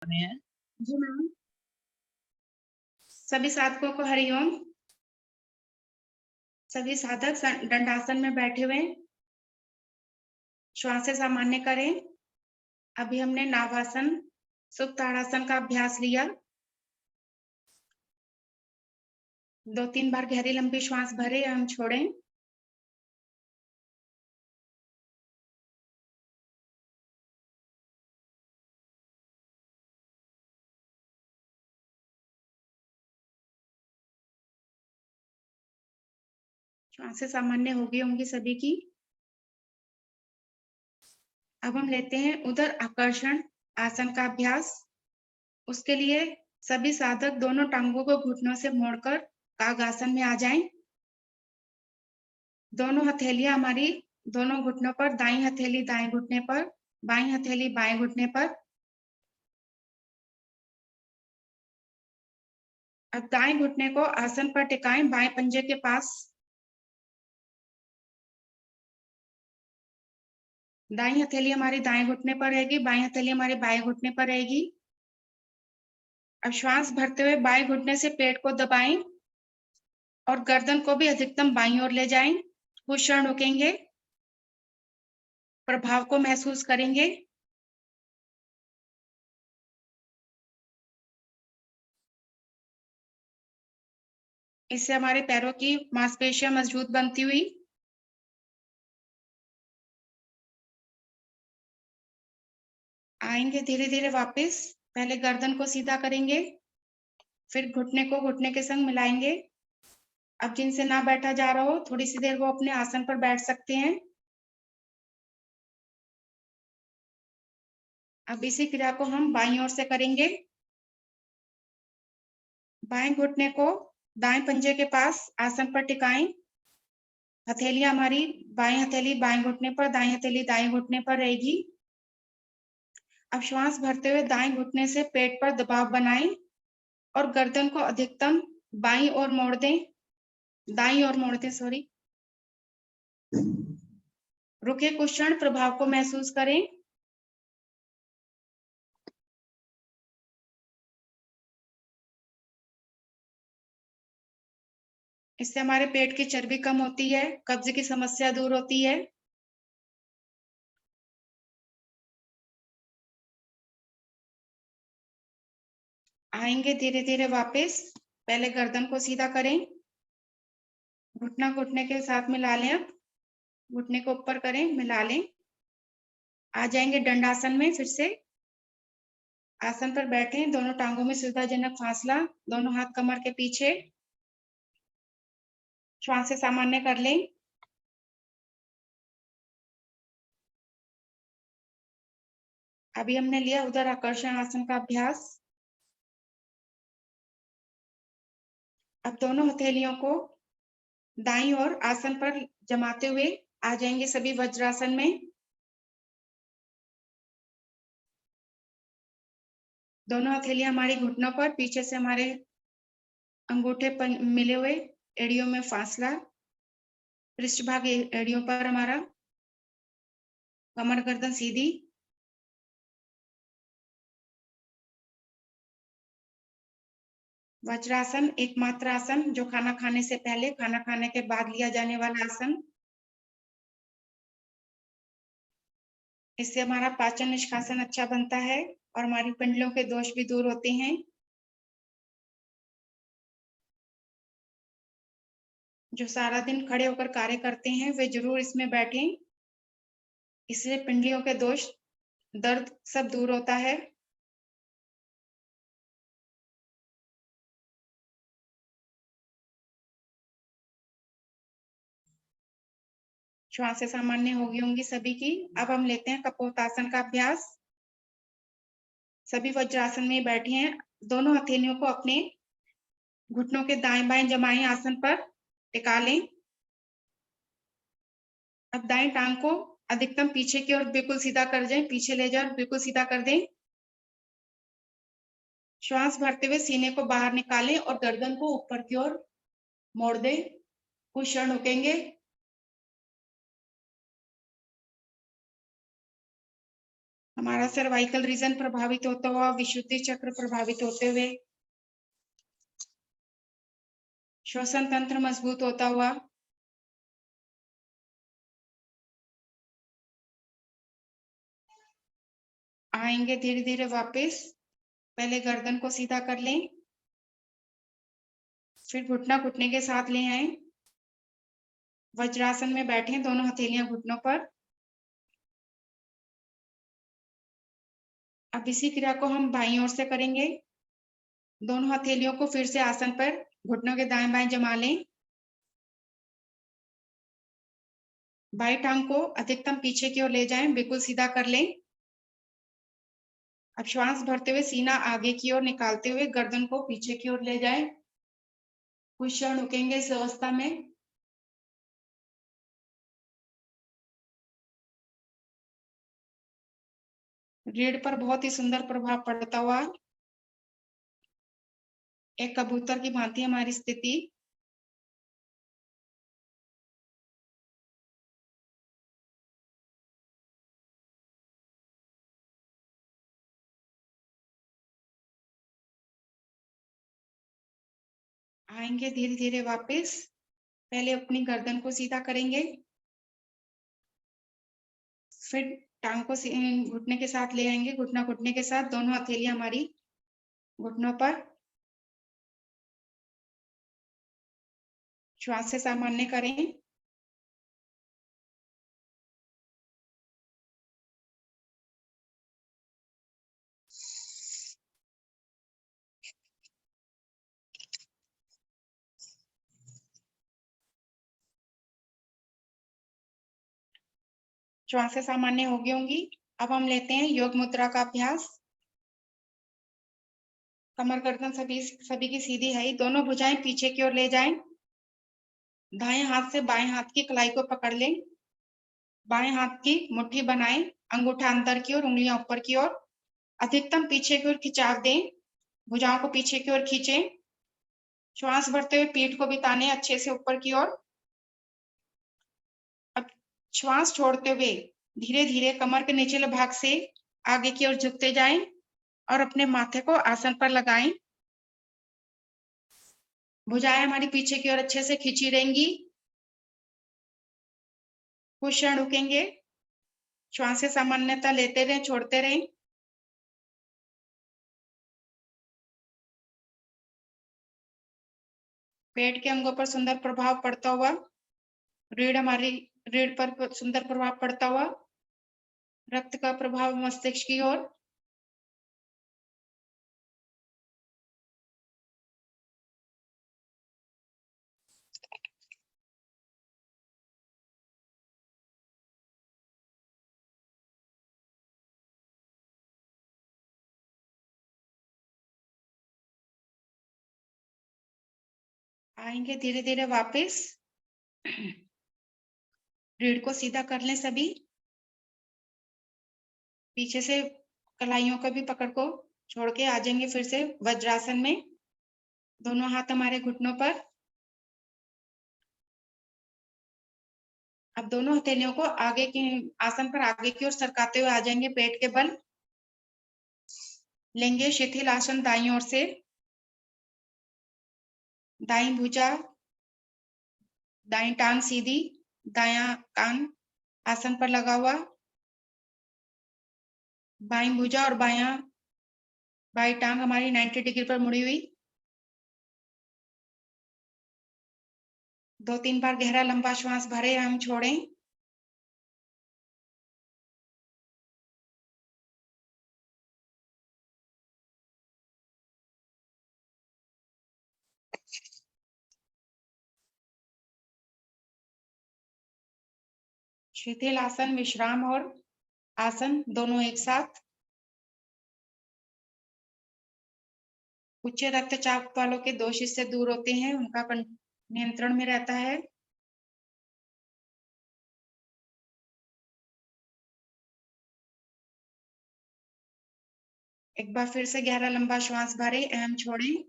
रहे हैं। जी मैम। सभी साधकों को हरिओम। सभी साधक दंडासन में बैठे हुए हैं। श्वास से सामान्य करें। अभी हमने नाभासन सुप्त ताड़ासन का अभ्यास लिया। 2-3 बार गहरी लंबी श्वास भरें एवं छोड़ें। श्वास से सामान्य होगी होंगी सभी की। अब हम लेते हैं उदर आकर्षण आसन का अभ्यास। उसके लिए सभी साधक दोनों टांगों को घुटनों से मोड़कर कागासन में आ जाएं। दोनों हथेलियां हमारी दोनों घुटनों पर, दाईं हथेली दाएं घुटने पर, बाईं हथेली बाएं घुटने पर। अब दाएं घुटने को आसन पर टिकाएं, बाएं पंजे के पास। दाईं हथेली हमारी दाएं घुटने पर रहेगी, बाईं हथेली हमारी बाएं घुटने पर रहेगी। अब श्वास भरते हुए बाएं घुटने से पेट को दबाएं और गर्दन को भी अधिकतम बाईं ओर ले जाएं। कुछ क्षण रुकेंगे, प्रभाव को महसूस करेंगे। इससे हमारे पैरों की मांसपेशियां मजबूत बनती हुई। आएंगे धीरे धीरे वापस। पहले गर्दन को सीधा करेंगे, फिर घुटने को घुटने के संग मिलाएंगे। अब जिनसे ना बैठा जा रहा हो, थोड़ी सी देर वो अपने आसन पर बैठ सकते हैं। अब इसी क्रिया को हम बाईं ओर से करेंगे। बाएं घुटने को दाएं पंजे के पास आसन पर टिकाएं। हथेलियां हमारी बाएं हथेली बाएं घुटने पर, दाएं हथेली दाएं घुटने पर रहेगी। अब श्वास भरते हुए दाएं घुटने से पेट पर दबाव बनाएं और गर्दन को अधिकतम बाईं ओर मोड़ दें, दाईं ओर मोड़ दें, सॉरी। रुके कुछ क्षण, प्रभाव को महसूस करें। इससे हमारे पेट की चर्बी कम होती है, कब्ज की समस्या दूर होती है। आएंगे धीरे धीरे वापस। पहले गर्दन को सीधा करें, घुटना घुटने के साथ मिला लें। अब घुटने को ऊपर करें, मिला लें। आ जाएंगे दंडासन में। फिर से आसन पर बैठे, दोनों टांगों में सुविधाजनक फासला, दोनों हाथ कमर के पीछे। श्वास से सामान्य कर लें। अभी हमने लिया उदर आकर्षण आसन का अभ्यास। अब दोनों हथेलियों को दाईं ओर आसन पर जमाते हुए आ जाएंगे सभी वज्रासन में। दोनों हथेलियां हमारी घुटनों पर, पीछे से हमारे अंगूठे मिले हुए, एड़ियों में फासला, पृष्ठभाग एड़ियों पर हमारा, कमर गर्दन सीधी। वज्रासन एकमात्र आसन जो खाना खाने से पहले, खाना खाने के बाद लिया जाने वाला आसन। इससे हमारा पाचन निष्कासन अच्छा बनता है और हमारी पिंडलियों के दोष भी दूर होते हैं। जो सारा दिन खड़े होकर कार्य करते हैं वे जरूर इसमें बैठें। इससे पिंडलियों के दोष, दर्द सब दूर होता है। श्वास से सामान्य होगी होंगी सभी की। अब हम लेते हैं कपोतासन का अभ्यास। सभी वज्रासन में बैठे हैं, दोनों हथेलियों को अपने घुटनों के दाएं बाएं जमाएं, आसन पर टिका लें। अब दाएं टांग को अधिकतम पीछे की ओर बिल्कुल सीधा कर दें, पीछे ले जाओ, बिल्कुल सीधा कर दें। श्वास भरते हुए सीने को बाहर निकालें और गर्दन को ऊपर की ओर मोड़ दें। कुछ क्षण रुकेंगे। हमारा सर्वाइकल रीजन प्रभावित होता हुआ, विशुद्धि चक्र प्रभावित होते हुए, श्वसन तंत्र मजबूत होता हुआ, आएंगे धीरे धीरे वापस। पहले गर्दन को सीधा कर लें, फिर घुटना घुटने के साथ ले आए, वज्रासन में बैठे, दोनों हथेलियां घुटनों पर। अब इसी क्रिया को हम बाईं ओर से करेंगे। दोनों हथेलियों को फिर से आसन पर घुटनों के दाएं बाएं जमा लें। बाई टांग को अधिकतम पीछे की ओर ले जाएं, बिल्कुल सीधा कर लें। अब श्वास भरते हुए सीना आगे की ओर निकालते हुए गर्दन को पीछे की ओर ले जाएं। कुछ क्षण रुकेंगे इस अवस्था में। रीढ़ पर बहुत ही सुंदर प्रभाव पड़ता हुआ एक कबूतर की भांति हमारी स्थिति। आएंगे धीरे धीरे वापस। पहले अपनी गर्दन को सीधा करेंगे, फिर टांग को घुटने के साथ ले आएंगे, घुटना घुटने के साथ, दोनों हथेलियां हमारी घुटनों पर। श्वास से सामान्य करें। श्वास से सामान्य हो गई होंगी। अब हम लेते हैं योग मुद्रा का अभ्यास। कमर गर्दन सभी की सीधी है। दोनों भुजाएं पीछे की ओर ले जाएं। दाएं हाथ से बाएं हाथ की कलाई को पकड़ लें। बाएं हाथ की मुट्ठी बनाएं, अंगूठा अंदर की ओर, उंगलियां ऊपर की ओर। अधिकतम पीछे की ओर खिंचाव दें, भुजाओं को पीछे की ओर खींचें। श्वास भरते हुए पीठ को भी ताने अच्छे से ऊपर की ओर। अब श्वास छोड़ते हुए धीरे धीरे कमर के निचले भाग से आगे की ओर झुकते जाएं और अपने माथे को आसन पर लगाएं। भुजाएं हमारी पीछे की ओर अच्छे से खींची रहेंगी। कुछ क्षण रुकेंगे। श्वास से सामान्यता लेते रहें, छोड़ते रहें। पेट के अंगों पर सुंदर प्रभाव पड़ता हुआ, रीढ़ पर सुंदर प्रभाव पड़ता हुआ, रक्त का प्रभाव मस्तिष्क की ओर। आएंगे धीरे धीरे वापस। रीढ़ को सीधा कर लें सभी। पीछे से कलाइयों का भी पकड़ को छोड़ के आ जाएंगे फिर से वज्रासन में। दोनों हाथ हमारे घुटनों पर। अब दोनों हथेलियों को आगे की आसन पर आगे की ओर सरकाते हुए आ जाएंगे पेट के बल। लेंगे शिथिल आसन दाईं ओर से। दाईं भुजा, दाईं टांग सीधी, दायां कान आसन पर लगा हुआ। बाईं भुजा और बाईं टांग हमारी 90 डिग्री पर मुड़ी हुई। 2-3 बार गहरा लंबा श्वास भरे हम छोड़ें। शिथिल आसन, विश्राम और आसन दोनों एक साथ। उच्च रक्तचाप वालों के दोष इससे दूर होते हैं, उनका नियंत्रण में रहता है। एक बार फिर से गहरा लंबा श्वास भरे, अहम छोड़ें।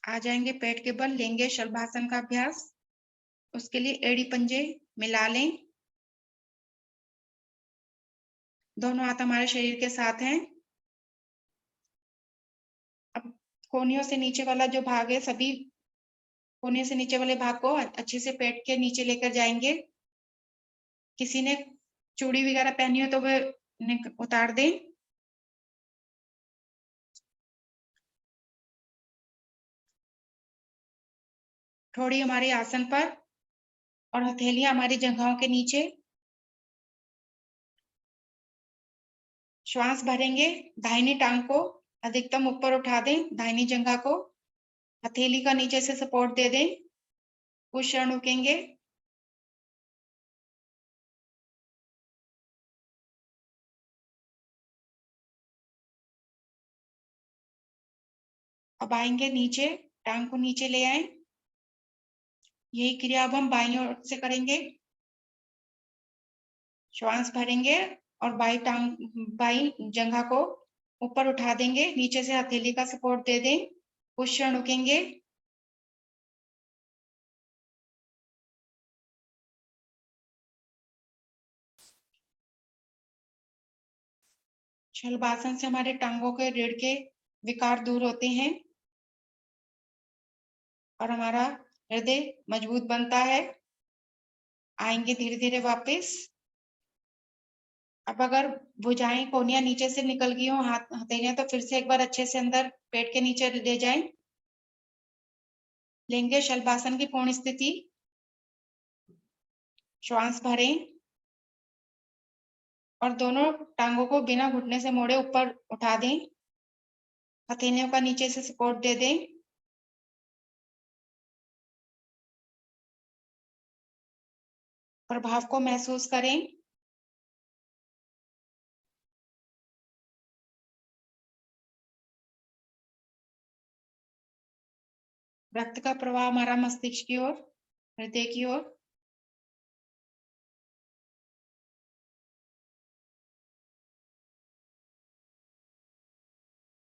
आ जाएंगे पेट के बल, लेंगे शलभासन का अभ्यास। उसके लिए एड़ी पंजे मिला लें। दोनों हाथ हमारे शरीर के साथ हैं। अब कोहनियों से नीचे वाला जो भाग है, सभी कोहनियों से नीचे वाले भाग को अच्छे से पेट के नीचे लेकर जाएंगे। किसी ने चूड़ी वगैरह पहनी हो तो वह उतार दें। थोड़ी हमारे आसन पर और हथेलियां हमारी जंघाओं के नीचे। श्वास भरेंगे। दाहिनी टांग को अधिकतम ऊपर उठा दें, दाहिनी जंघा को हथेली का नीचे से सपोर्ट दे दें। कुछ क्षण रुकेंगे। अब आएंगे नीचे, टांग को नीचे ले आए। यही क्रिया अब हम बाईं ओर से करेंगे। श्वास भरेंगे और बाई जंघा को ऊपर उठा देंगे, नीचे से हथेली का सपोर्ट दे दें। कुछ क्षण रुकेंगे। शलभासन से हमारे टांगों के रीढ़ के विकार दूर होते हैं और हमारा हृदय मजबूत बनता है। आएंगे धीरे धीरे वापस। अब अगर भुजाएं कोहनियां नीचे से निकल गई हो, हाथ हथेलियां, तो फिर से एक बार अच्छे से अंदर पेट के नीचे ले जाएं। लेंगे शलभासन की पूर्ण स्थिति। श्वास भरें और दोनों टांगों को बिना घुटने से मोड़े ऊपर उठा दें। हथेलियों का नीचे से सपोर्ट दे दें। प्रभाव को महसूस करें। रक्त का प्रवाह हमारा मस्तिष्क की ओर, हृदय की ओर।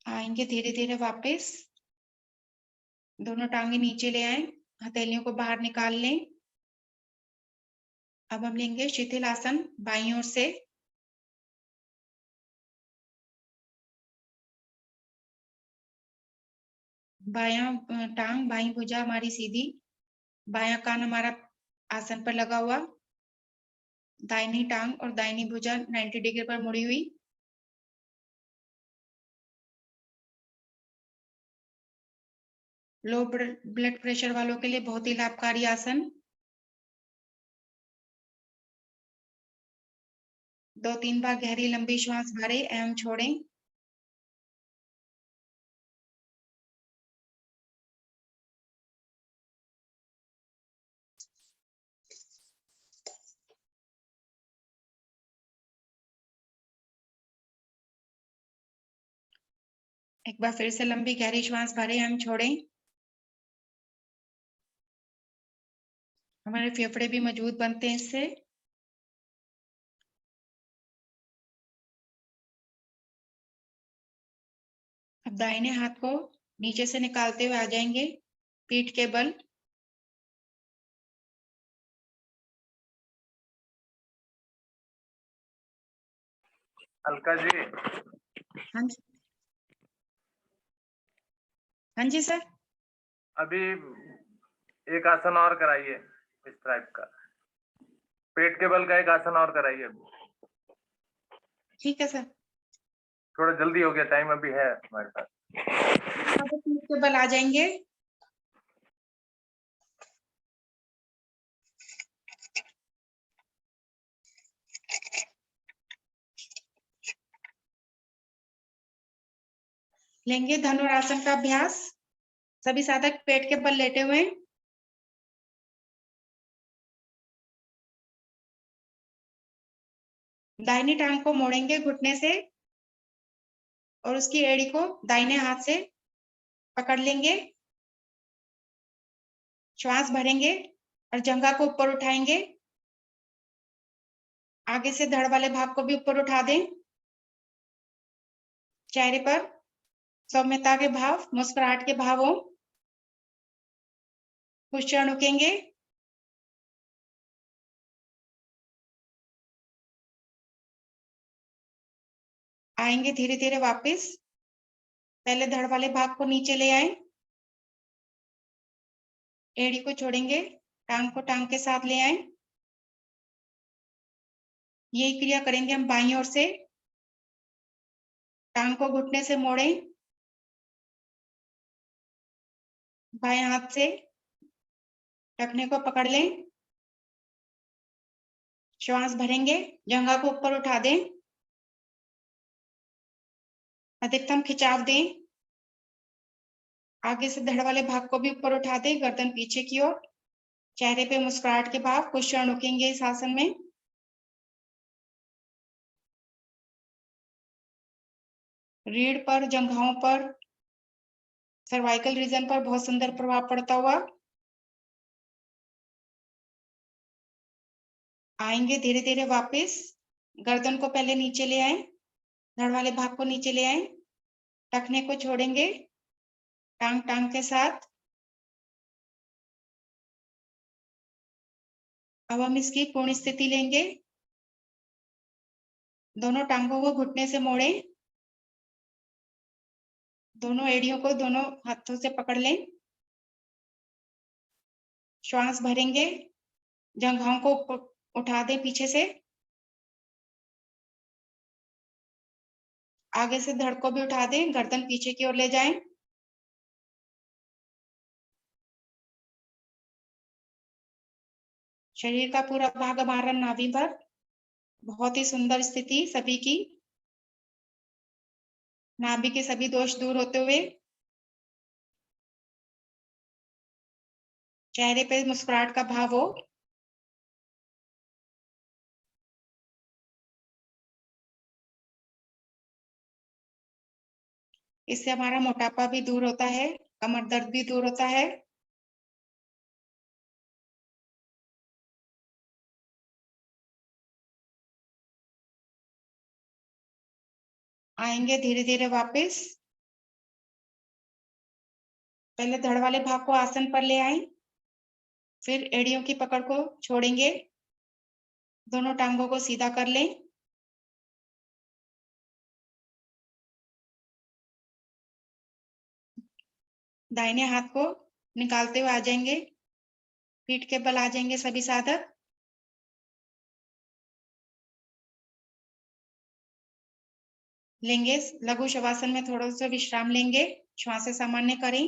आएंगे धीरे धीरे वापस। दोनों टांगे नीचे ले आए, हथेलियों को बाहर निकाल लें। अब हम लेंगे शिथिल आसन बाईं ओर से। बायां टांग, बाईं भुजा हमारी सीधी, बायां कान हमारा आसन पर लगा हुआ, दाहिनी टांग और दाहिनी भुजा 90 डिग्री पर मुड़ी हुई। लो ब्लड प्रेशर वालों के लिए बहुत ही लाभकारी आसन। 2-3 बार गहरी लंबी श्वास भरें एवं छोड़ें। एक बार फिर से लंबी गहरी श्वास भरें एवं छोड़ें। हमारे फेफड़े भी मजबूत बनते हैं इससे। अब दाहिने हाथ को नीचे से निकालते हुए आ जाएंगे पीठ के बल। अलका जी। हाँ जी, हाँ जी सर। अभी एक आसन और कराइए इस टाइप का, पेट के बल का एक आसन और कराइए। ठीक है सर। थोड़ा जल्दी हो गया, टाइम अभी है हमारे पास। अब पीठ के बल आ जाएंगे। लेंगे धनुरासन का अभ्यास। सभी साधक पेट के बल लेटे हुए। दाहिनी टांग को मोड़ेंगे घुटने से और उसकी एड़ी को दाहिने हाथ से पकड़ लेंगे। श्वास भरेंगे और जंघा को ऊपर उठाएंगे। आगे से धड़ वाले भाग को भी ऊपर उठा दें। चेहरे पर सौम्यता के भाव, मुस्कुराहट के भाव हो। कुछ क्षण रुकेंगे। आएंगे धीरे धीरे वापस। पहले धड़ वाले भाग को नीचे ले आए, एड़ी को छोड़ेंगे, टांग को टांग के साथ ले आए। यही क्रिया करेंगे हम बाईं ओर से। टांग को घुटने से मोड़ें, बाएं हाथ से टखने को पकड़ लें, श्वास भरेंगे, जंघा को ऊपर उठा दें, अधिकतम खिंचाव दें। आगे से धड़ वाले भाग को भी ऊपर उठा दें, गर्दन पीछे की ओर, चेहरे पे मुस्कुराहट के भाव। कुछ क्षण रुकेंगे इस आसन में। रीढ़ पर, जंघाओं पर, सर्वाइकल रीजन पर बहुत सुंदर प्रभाव पड़ता हुआ। आएंगे धीरे धीरे वापस। गर्दन को पहले नीचे ले आए, धड़ वाले भाग को नीचे ले आए, टखने को छोड़ेंगे, टांग टांग के साथ। अब हम इसकी पूर्ण स्थिति लेंगे। दोनों टांगों को घुटने से मोड़ें, दोनों एड़ियों को दोनों हाथों से पकड़ लें, श्वास भरेंगे, जंघाओं को उठा दें पीछे से, आगे से धड़ को भी उठा दें, गर्दन पीछे की ओर ले जाएं। शरीर का पूरा भाग हमारा नाभि पर। बहुत ही सुंदर स्थिति सभी की। नाभि के सभी दोष दूर होते हुए, चेहरे पे मुस्कुराहट का भाव हो। इससे हमारा मोटापा भी दूर होता है, कमर दर्द भी दूर होता है। आएंगे धीरे धीरे वापस। पहले धड़ वाले भाग को आसन पर ले आए, फिर एड़ियों की पकड़ को छोड़ेंगे, दोनों टांगों को सीधा कर लें। दाहिने हाथ को निकालते हुए आ जाएंगे, पीठ के बल आ जाएंगे सभी साधक। लेंगे लघु शवासन में थोड़ा सा विश्राम लेंगे, श्वासें सामान्य करें।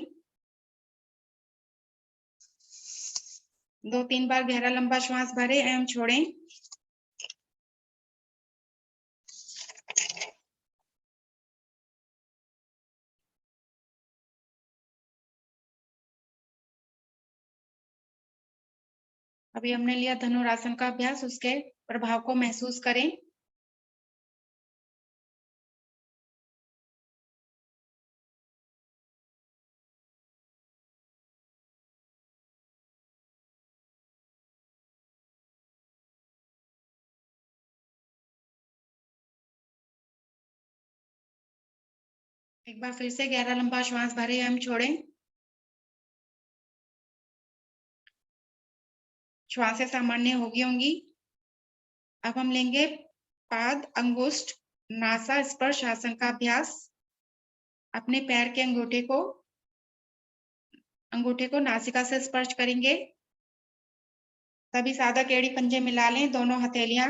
2-3 बार गहरा लंबा श्वास भरें एवं छोड़ें। अभी हमने लिया धनुरासन का अभ्यास, उसके प्रभाव को महसूस करें। एक बार फिर से गहरा लंबा श्वास भरें एवं छोड़ें। श्वासें सामान्य होगी होंगी। अब हम लेंगे पाद अंगुष्ठ नासा स्पर्श आसन का अभ्यास। अपने पैर के अंगूठे को नासिका से स्पर्श करेंगे। सभी साधक एड़ी पंजे मिला लें, दोनों हथेलियां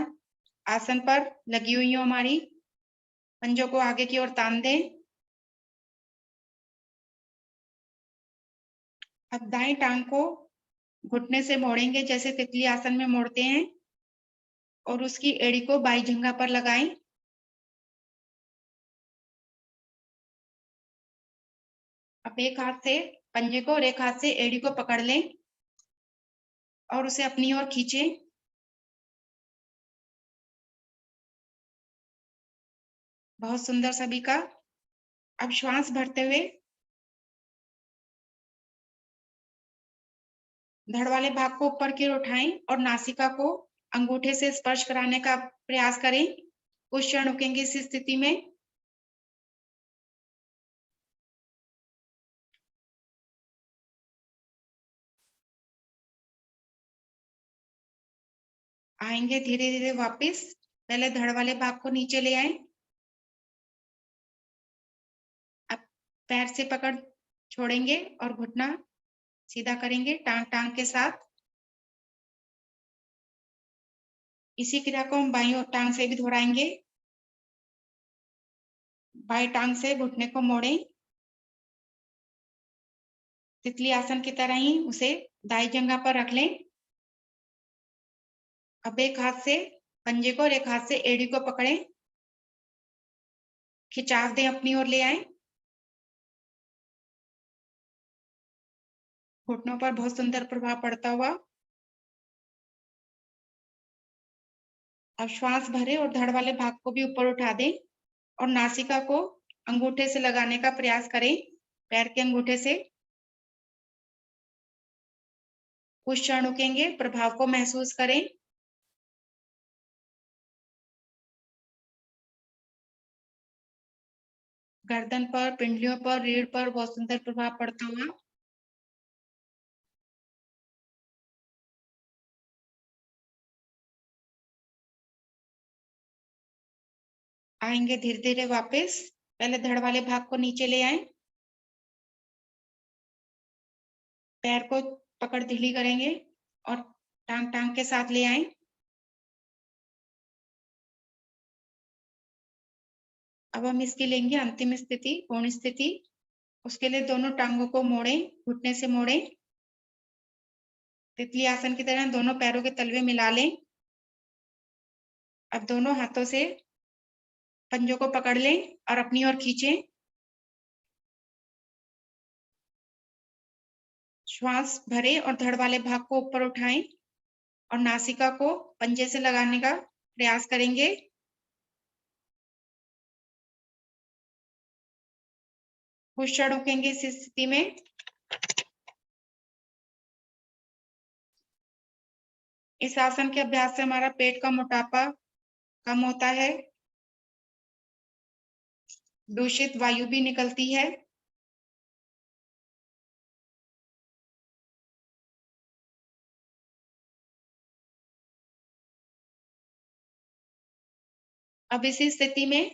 आसन पर लगी हुई हो हमारी। पंजों को आगे की ओर तान दें। अब दाएं टांग को घुटने से मोड़ेंगे जैसे तितली आसन में मोड़ते हैं, और उसकी एड़ी को बाई जंघा पर लगाएं। अब एक हाथ से पंजे को और एक हाथ से एड़ी को पकड़ लें और उसे अपनी ओर खींचें। बहुत सुंदर सभी का। अब श्वास भरते हुए धड़ वाले भाग को ऊपर की ओर उठाएं और नासिका को अंगूठे से स्पर्श कराने का प्रयास करें। कुछ क्षण रुकेंगे इस स्थिति में। आएंगे धीरे धीरे वापस, पहले धड़ वाले भाग को नीचे ले आए। अब पैर से पकड़ छोड़ेंगे और घुटना सीधा करेंगे टांग टांग के साथ। इसी क्रिया को हम बाईं टांग से भी दोहराएंगे। बाईं टांग से घुटने को मोड़ें, तितली आसन की तरह ही उसे दाई जंघा पर रख लें। अब एक हाथ से पंजे को और एक हाथ से एड़ी को पकड़ें, खिंचाव दें, अपनी ओर ले आए। घुटनों पर बहुत सुंदर प्रभाव पड़ता हुआ। अब श्वास भरे और धड़ वाले भाग को भी ऊपर उठा दें और नासिका को अंगूठे से लगाने का प्रयास करें, पैर के अंगूठे से। कुछ क्षण रुकेंगे, प्रभाव को महसूस करें। गर्दन पर, पिंडलियों पर, रीढ़ पर बहुत सुंदर प्रभाव पड़ता हुआ। आएंगे धीरे धीरे वापस, पहले धड़ वाले भाग को नीचे ले आए, पैर को पकड़ ढीली करेंगे और टांग टांग के साथ ले आए। अब हम इसकी लेंगे अंतिम स्थिति, पूर्ण स्थिति। उसके लिए दोनों टांगों को मोड़ें, घुटने से मोड़ें। तितली आसन की तरह दोनों पैरों के तलवे मिला लें। अब दोनों हाथों से पंजों को पकड़ लें और अपनी ओर खींचें। श्वास भरें और धड़ वाले भाग को ऊपर उठाएं और नासिका को पंजे से लगाने का प्रयास करेंगे। कुछ क्षण रुकेंगे इस स्थिति में। इस आसन के अभ्यास से हमारा पेट का मोटापा कम होता है, दूषित वायु भी निकलती है। अब इसी स्थिति में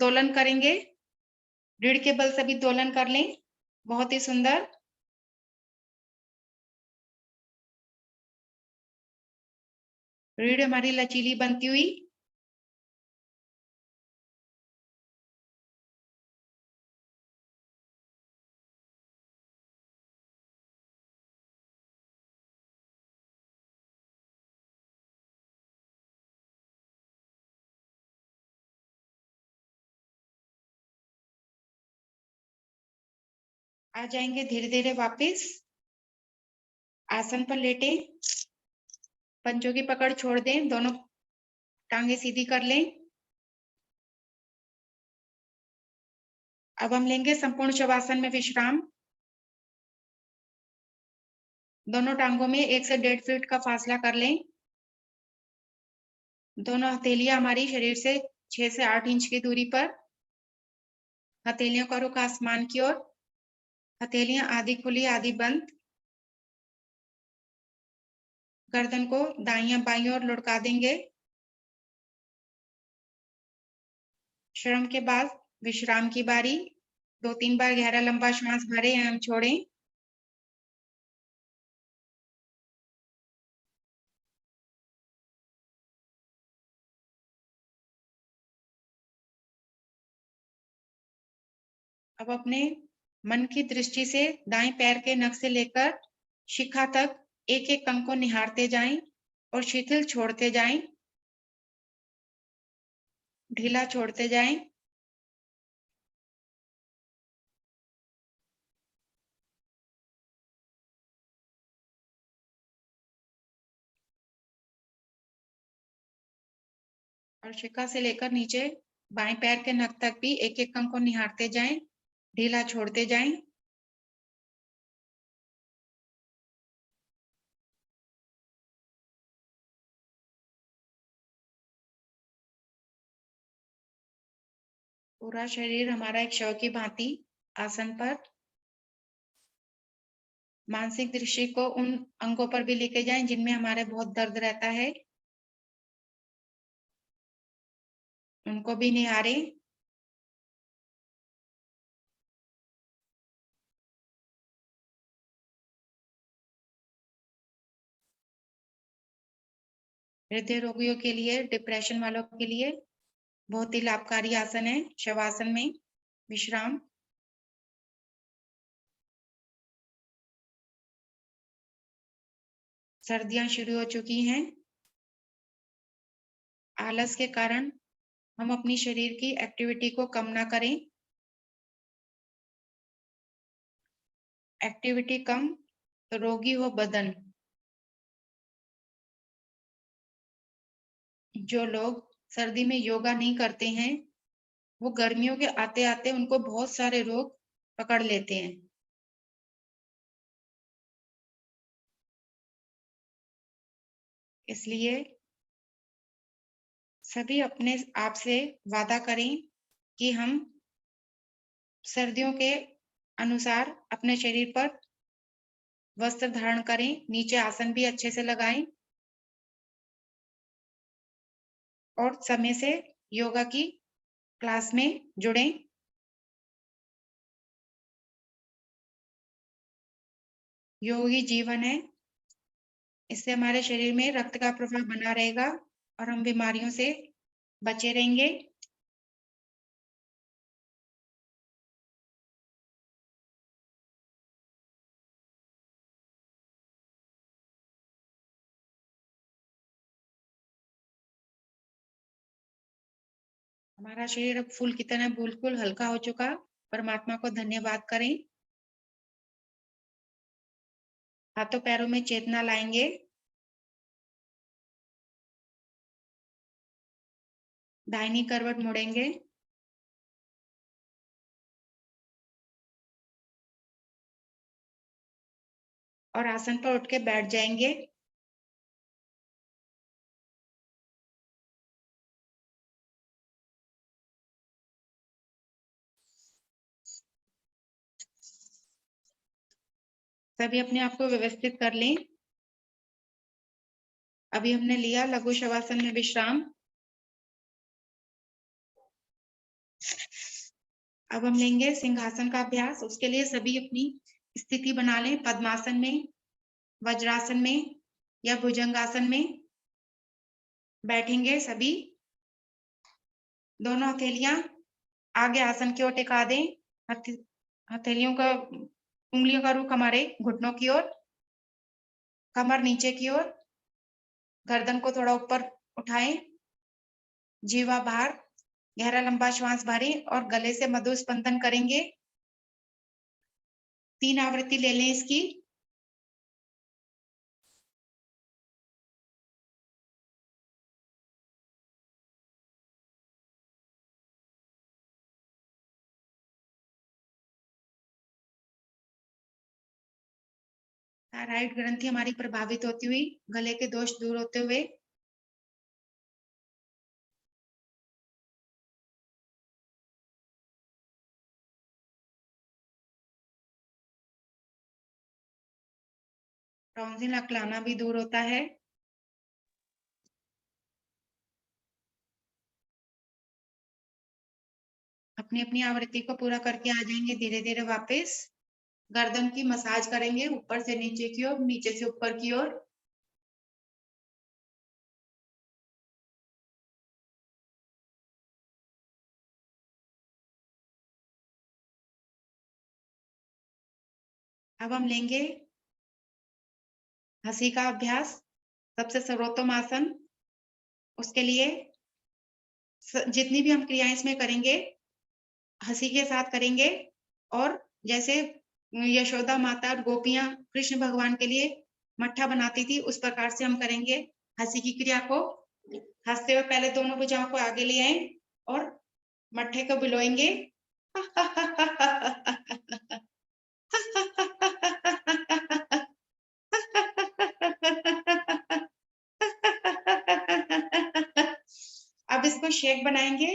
दोलन करेंगे, रीढ़ के बल से भी दोलन कर लें, बहुत ही सुंदर। रीढ़ हमारी लचीली बनती हुई। आ जाएंगे धीरे धीरे वापस, आसन पर लेटे, पंजों की पकड़ छोड़ दें, दोनों टांगे सीधी कर लें। अब हम लेंगे संपूर्ण शवासन में विश्राम। दोनों टांगों में 1 से 1.5 फीट का फासला कर लें। दोनों हथेलियां हमारी शरीर से 6 से 8 इंच की दूरी पर। हथेलियों का रुख आसमान की ओर, हथेलियां आधी खुली आधी बंद। गर्दन को दाईं बाईं ओर लुढ़का देंगे। श्रम के बाद विश्राम की बारी। 2-3 बार गहरा लंबा श्वास भरें एवं छोड़ें। अब अपने मन की दृष्टि से दाएं पैर के नख से लेकर शिखा तक एक एक अंग को निहारते जाएं और शिथिल छोड़ते जाएं, ढीला छोड़ते जाएं। और शिखा से लेकर नीचे बाएं पैर के नख तक भी एक एक अंग को निहारते जाएं, ढीला छोड़ते जाएं। पूरा शरीर हमारा एक शव की भांति आसन पर। मानसिक दृष्टि को उन अंगों पर भी लेके जाएं जिनमें हमारे बहुत दर्द रहता है। उनको भी निहारे। हृदय रोगियों के लिए, डिप्रेशन वालों के लिए बहुत ही लाभकारी आसन है शवासन में विश्राम। सर्दियां शुरू हो चुकी हैं। आलस के कारण हम अपनी शरीर की एक्टिविटी को कम ना करें। एक्टिविटी कम तो रोगी हो बदन। जो लोग सर्दी में योगा नहीं करते हैं वो गर्मियों के आते आते उनको बहुत सारे रोग पकड़ लेते हैं। इसलिए सभी अपने आप से वादा करें कि हम सर्दियों के अनुसार अपने शरीर पर वस्त्र धारण करें, नीचे आसन भी अच्छे से लगाएं और समय से योगा की क्लास में जुड़ें। योगी जीवन है, इससे हमारे शरीर में रक्त का प्रवाह बना रहेगा और हम बीमारियों से बचे रहेंगे। हमारा शरीर अब फूल की तरह बिल्कुल हल्का हो चुका। परमात्मा को धन्यवाद करें। हाथों पैरों में चेतना लाएंगे। दाहिनी करवट मुड़ेंगे। और आसन पर उठ के बैठ जाएंगे। सभी अपने आप को व्यवस्थित कर लें। अभी हमने लिया लघु शवासन में विश्राम। अब हम लेंगे सिंहासन का अभ्यास। उसके लिए सभी अपनी स्थिति बना लें। पद्मासन में, वज्रासन में या भुजंगासन में बैठेंगे सभी। दोनों हथेलियां आगे आसन की ओर टिका दें। हथेलियों का, उंगलियों का रुख हमारे घुटनों की ओर, कमर नीचे की ओर, गर्दन को थोड़ा ऊपर उठाएं, जीवा बाहर, गहरा लंबा श्वास भरें और गले से मधुर स्पंदन करेंगे। 3 आवृत्ति ले लें इसकी। थायराइड ग्रंथि हमारी प्रभावित होती हुई, गले के दोष दूर होते हुए। टॉन्सिल अकलाना भी दूर होता है। अपनी अपनी आवृत्ति को पूरा करके आ जाएंगे धीरे धीरे वापस। गर्दन की मसाज करेंगे ऊपर से नीचे की ओर, नीचे से ऊपर की ओर। अब हम लेंगे हंसी का अभ्यास, सबसे सर्वोत्तम आसन। उसके लिए जितनी भी हम क्रियाएं इसमें करेंगे हंसी के साथ करेंगे। और जैसे यशोदा माता और गोपियां कृष्ण भगवान के लिए मट्ठा बनाती थी, उस प्रकार से हम करेंगे हंसी की क्रिया को। हंसते हुए पहले दोनों भुजाओं को आगे ले आए और मट्ठे को बिलोएंगे। अब इसको शेक बनाएंगे।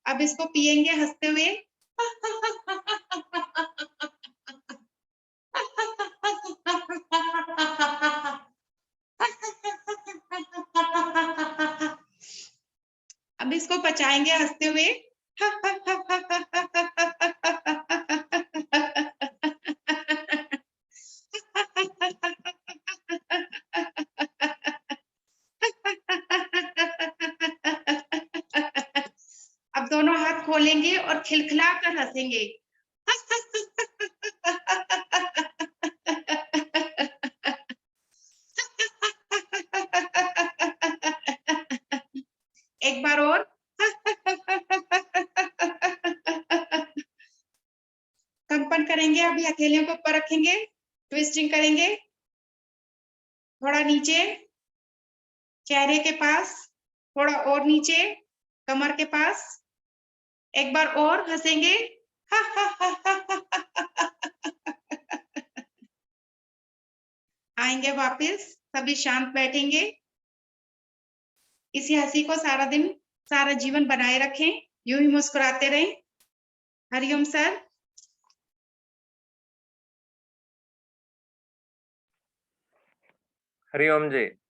अब इसको पिएंगे हंसते हुए। इसको बचाएंगे हंसते हुए। अब दोनों हाथ खोलेंगे और खिलखिला कर हंसेंगे। एक बार और। कंपन करेंगे, अभी हथेलियों को ऊपर रखेंगे, ट्विस्टिंग करेंगे, थोड़ा नीचे चेहरे के पास, थोड़ा और नीचे कमर के पास, एक बार और हंसेंगे। आएंगे वापस, सभी शांत बैठेंगे। इसी हंसी को सारा दिन, सारा जीवन बनाए रखें, यूं ही मुस्कुराते रहें। हरिओम सर। हरिओम जी।